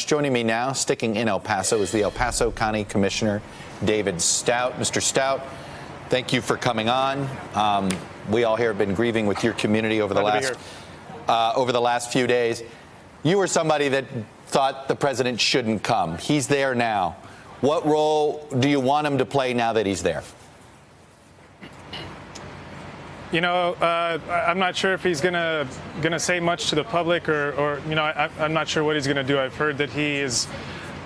Joining me now, sticking in El Paso, is the El Paso County Commissioner, David Stout. Mr. Stout, thank you for coming on. We all here have been grieving with your community over the last few days. You were somebody that thought the president shouldn't come. He's there now. What role do you want him to play now that he's there? You know, I'm not sure if he's gonna say much to the public, or you know, I'm not sure what he's gonna do. I've heard that he is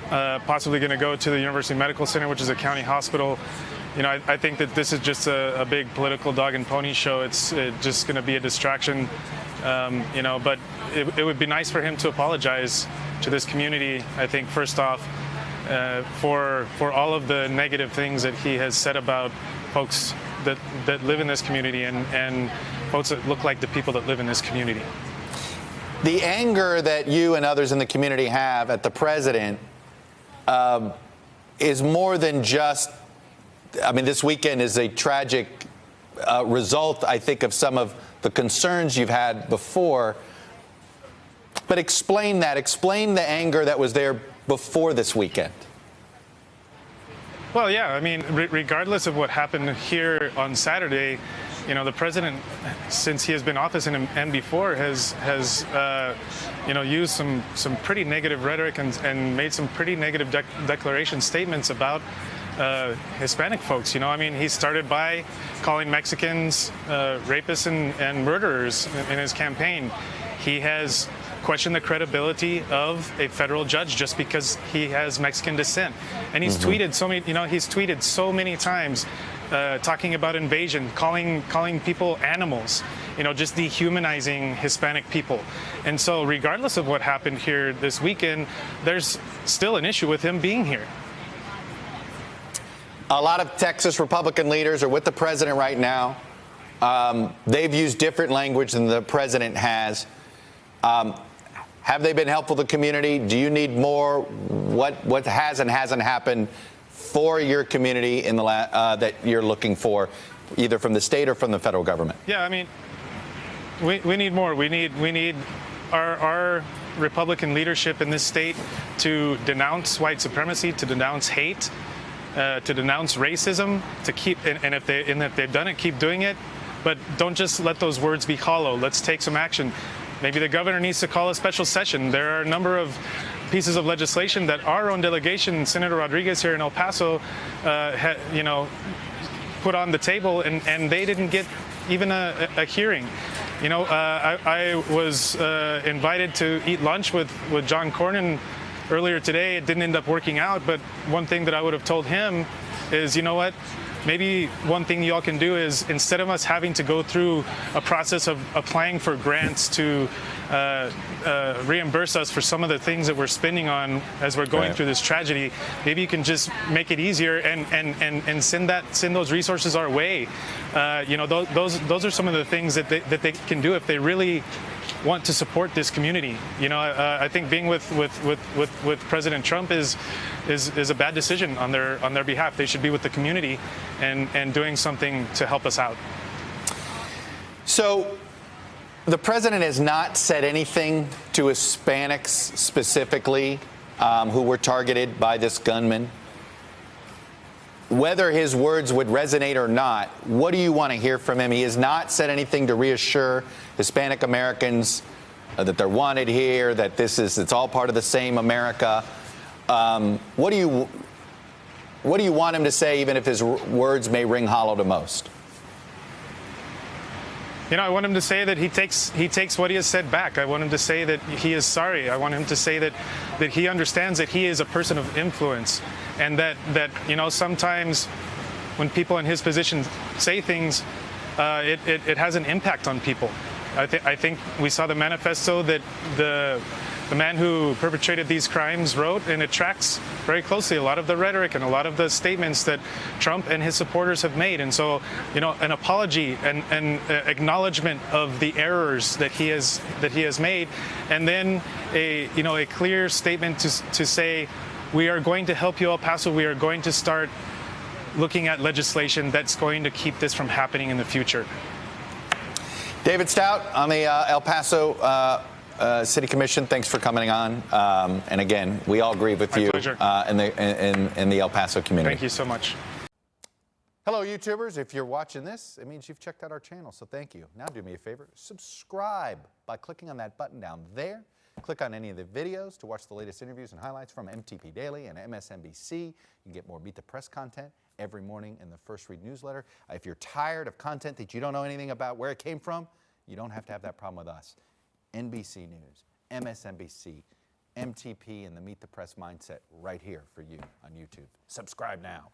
possibly gonna go to the University Medical Center, which is a county hospital. You know, I think that this is just a big political dog and pony show. It's just gonna be a distraction, you know. But it would be nice for him to apologize to this community. I think first off, for all of the negative things that he has said about folks that live in this community and folks that look like the people that live in this community. The anger that you and others in the community have at the president is more than just, I mean, this weekend is a tragic result, I think, of some of the concerns you've had before. But explain that. Explain the anger that was there before this weekend. Well, yeah, I mean, regardless of what happened here on Saturday, you know, the president, since he has been in office and before, has you know, used some pretty negative rhetoric and made some pretty negative declaration statements about Hispanic folks. You know, I mean, he started by calling Mexicans rapists and murderers in his campaign. He has question the credibility of a federal judge just because he has Mexican descent, and he's tweeted so many. You know, he's tweeted so many times, talking about invasion, calling people animals. You know, just dehumanizing Hispanic people. And so, regardless of what happened here this weekend, there's still an issue with him being here. A lot of Texas Republican leaders are with the president right now. They've used different language than the president has. Have they been helpful to the community? Do you need more? What has and hasn't happened for your community in the that you're looking for, either from the state or from the federal government? Yeah, I mean, we need more. We need our Republican leadership in this state to denounce white supremacy, to denounce hate, to denounce racism, to keep and if they've done it, keep doing it. But don't just let those words be hollow. Let's take some action. Maybe the governor needs to call a special session. There are a number of pieces of legislation that our own delegation, Senator Rodriguez here in El Paso, you know, put on the table, and they didn't get even a hearing. You know, I was invited to eat lunch with John Cornyn earlier today. It didn't end up working out, but one thing that I would have told him is, you know what? Maybe one thing y'all can do is, instead of us having to go through a process of applying for grants to reimburse us for some of the things that we're spending on as we're going through this tragedy, maybe you can just make it easier and send those resources our way. You know, those are some of the things that they can do if they really want to support this community. You know, I think being with President Trump is a bad decision on their behalf. They should be with the community and doing something to help us out. So the president has not said anything to Hispanics specifically who were targeted by this gunman. Whether his words would resonate or not, what do you want to hear from him? He has not said anything to reassure Hispanic Americans that they're wanted here, that it's all part of the same America. What do you want him to say, even if his words may ring hollow to most? You know, I want him to say that he takes what he has said back. I want him to say that he is sorry. I want him to say that he understands that he is a person of influence, and that you know, sometimes when people in his position say things, it has an impact on people. I think we saw the manifesto that the man who perpetrated these crimes wrote, and it tracks very closely a lot of the rhetoric and a lot of the statements that Trump and his supporters have made. And so, you know, an apology and acknowledgement of the errors that he has made, and then a clear statement to say, we are going to help you, El Paso. We are going to start looking at legislation that's going to keep this from happening in the future. David Stout on the El Paso City Commission, thanks for coming on. And again, we all agree with you in the El Paso community. Thank you so much. Hello, YouTubers. If you're watching this, it means you've checked out our channel, so thank you. Now do me a favor, subscribe by clicking on that button down there. Click on any of the videos to watch the latest interviews and highlights from MTP Daily and MSNBC. You can get more Meet the Press content every morning in the First Read newsletter. If you're tired of content that you don't know anything about where it came from, you don't have to have that problem with us. NBC News, MSNBC, MTP, and the Meet the Press mindset right here for you on YouTube. Subscribe now.